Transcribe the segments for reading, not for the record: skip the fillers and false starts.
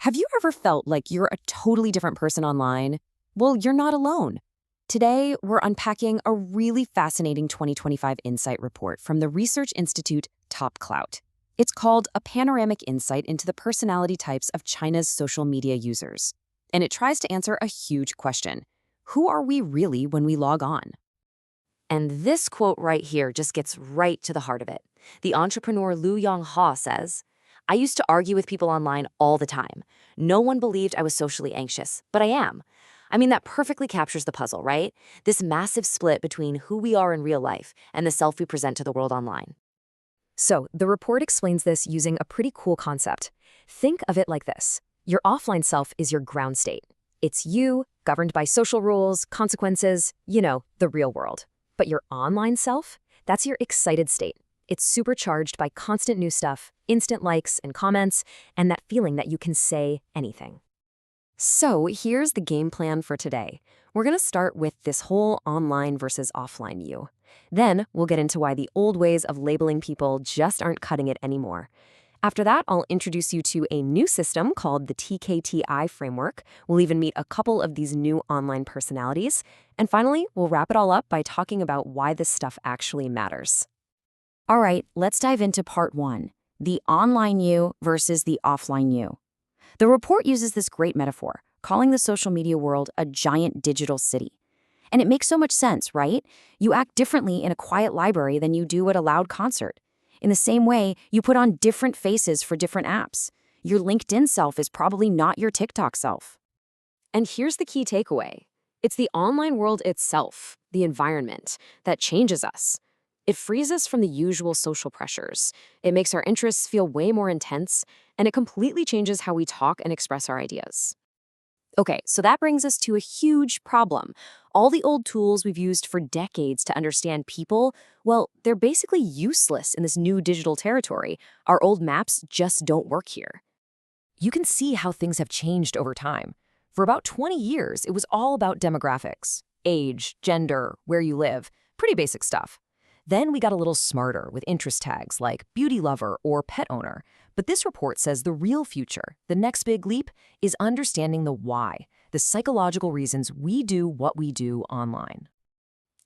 Have you ever felt like you're a totally different person online? Well, you're not alone. Today, we're unpacking a really fascinating 2025 insight report from the research institute Top Clout. It's called A Panoramic Insight into the Personality Types of China's Social Media Users. And it tries to answer a huge question. Who are we really when we log on? And this quote right here just gets right to the heart of it. The entrepreneur Lu Yonghua says, "I used to argue with people online all the time. No one believed I was socially anxious, but I am." I mean, that perfectly captures the puzzle, right? This massive split between who we are in real life and the self we present to the world online. So, the report explains this using a pretty cool concept. Think of it like this. Your offline self is your ground state. It's you, governed by social rules, consequences, the real world. But your online self, that's your excited state. It's supercharged by constant new stuff, instant likes and comments, and that feeling that you can say anything. So here's the game plan for today. We're going to start with this whole online versus offline you. Then we'll get into why the old ways of labeling people just aren't cutting it anymore. After that, I'll introduce you to a new system called the TKTI framework. We'll even meet a couple of these new online personalities. And finally, we'll wrap it all up by talking about why this stuff actually matters. All right, let's dive into part 1, the online you versus the offline you. The report uses this great metaphor, calling the social media world a giant digital city. And it makes so much sense, right? You act differently in a quiet library than you do at a loud concert. In the same way, you put on different faces for different apps. Your LinkedIn self is probably not your TikTok self. And here's the key takeaway. It's the online world itself, the environment, that changes us. It frees us from the usual social pressures. It makes our interests feel way more intense, and it completely changes how we talk and express our ideas. Okay, so that brings us to a huge problem. All the old tools we've used for decades to understand people, well, they're basically useless in this new digital territory. Our old maps just don't work here. You can see how things have changed over time. For about 20 years, it was all about demographics, age, gender, where you live, pretty basic stuff. Then we got a little smarter with interest tags like beauty lover or pet owner. But this report says the real future, the next big leap, is understanding the why, the psychological reasons we do what we do online.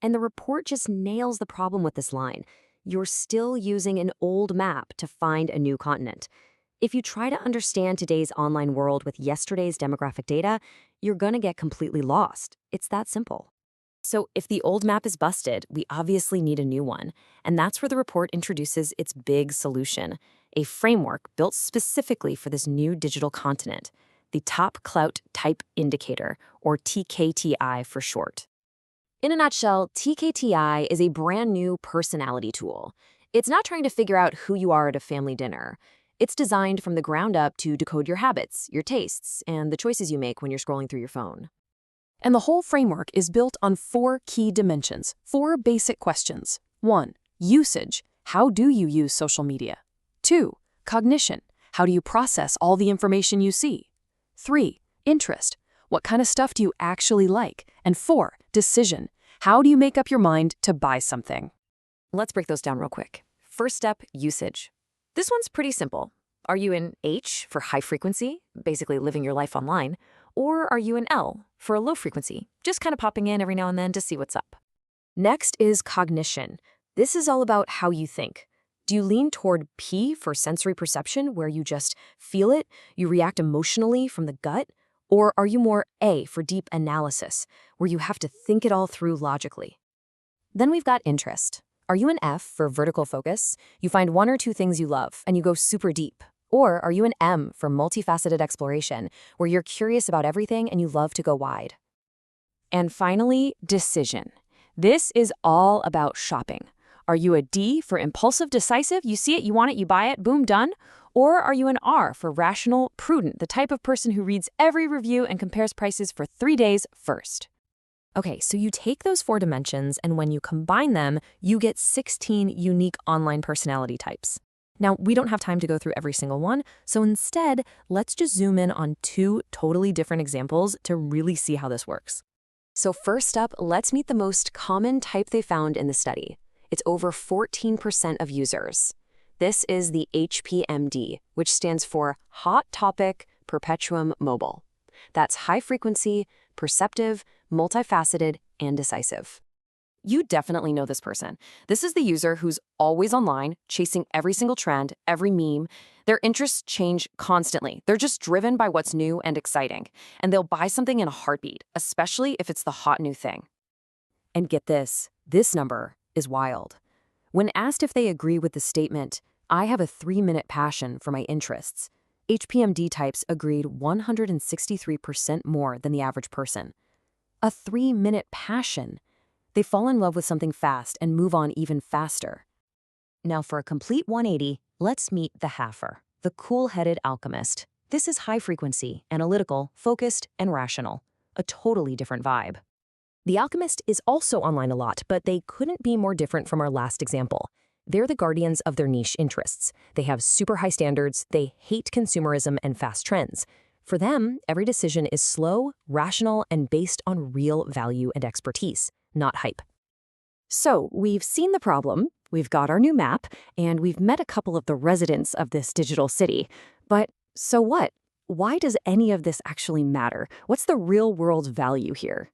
And the report just nails the problem with this line. You're still using an old map to find a new continent. If you try to understand today's online world with yesterday's demographic data, you're going to get completely lost. It's that simple. So if the old map is busted, we obviously need a new one. And that's where the report introduces its big solution, a framework built specifically for this new digital continent, the Top Clout Type Indicator, or TKTI for short. In a nutshell, TKTI is a brand new personality tool. It's not trying to figure out who you are at a family dinner. It's designed from the ground up to decode your habits, your tastes, and the choices you make when you're scrolling through your phone. And the whole framework is built on 4 key dimensions, 4 basic questions. 1. Usage. How do you use social media? 2. Cognition. How do you process all the information you see? 3. Interest. What kind of stuff do you actually like? And 4. Decision. How do you make up your mind to buy something? Let's break those down real quick. First step, usage. This one's pretty simple. Are you in H for high frequency, basically living your life online? Or are you in L for a low frequency, just kind of popping in every now and then to see what's up? Next is cognition. This is all about how you think. Do you lean toward P for sensory perception, where you just feel it, you react emotionally from the gut? Or are you more A for deep analysis, where you have to think it all through logically? Then we've got interest. Are you an F for vertical focus? You find 1 or 2 things you love, and you go super deep. Or are you an M for multifaceted exploration, where you're curious about everything and you love to go wide? And finally, decision. This is all about shopping. Are you a D for impulsive, decisive? You see it, you want it, you buy it, boom, done? Or are you an R for rational, prudent, the type of person who reads every review and compares prices for 3 days first? Okay, so you take those 4 dimensions, and when you combine them, you get 16 unique online personality types. Now, we don't have time to go through every single one, so instead, let's just zoom in on 2 totally different examples to really see how this works. So first up, let's meet the most common type they found in the study. It's over 14% of users. This is the HPMD, which stands for Hot Topic perpetuum mobile. That's high frequency, perceptive, multifaceted, and decisive. You definitely know this person. This is the user who's always online, chasing every single trend, every meme. Their interests change constantly. They're just driven by what's new and exciting. And they'll buy something in a heartbeat, especially if it's the hot new thing. And get this number is wild. When asked if they agree with the statement, "I have a 3-minute passion for my interests," HPMD types agreed 163% more than the average person. A 3-minute passion. They fall in love with something fast and move on even faster. Now for a complete 180, let's meet the halfer, the cool-headed alchemist. This is high frequency, analytical, focused, and rational. A totally different vibe. The alchemist is also online a lot, but they couldn't be more different from our last example. They're the guardians of their niche interests. They have super high standards, they hate consumerism and fast trends. For them, every decision is slow, rational, and based on real value and expertise, not hype. So, we've seen the problem, we've got our new map, and we've met a couple of the residents of this digital city. But so what? Why does any of this actually matter? What's the real-world value here?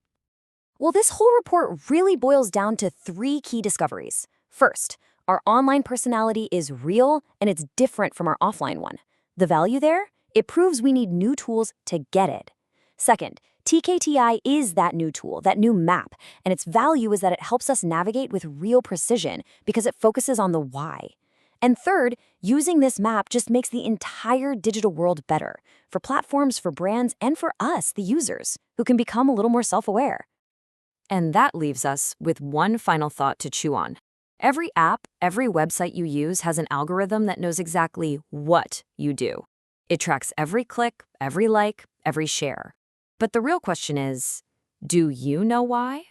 Well, this whole report really boils down to 3 key discoveries. First, our online personality is real and it's different from our offline one. The value there? It proves we need new tools to get it. Second, TKTI is that new tool, that new map, and its value is that it helps us navigate with real precision because it focuses on the why. And third, using this map just makes the entire digital world better for platforms, for brands, and for us, the users, who can become a little more self-aware. And that leaves us with one final thought to chew on. Every app, every website you use has an algorithm that knows exactly what you do. It tracks every click, every like, every share. But the real question is, do you know why?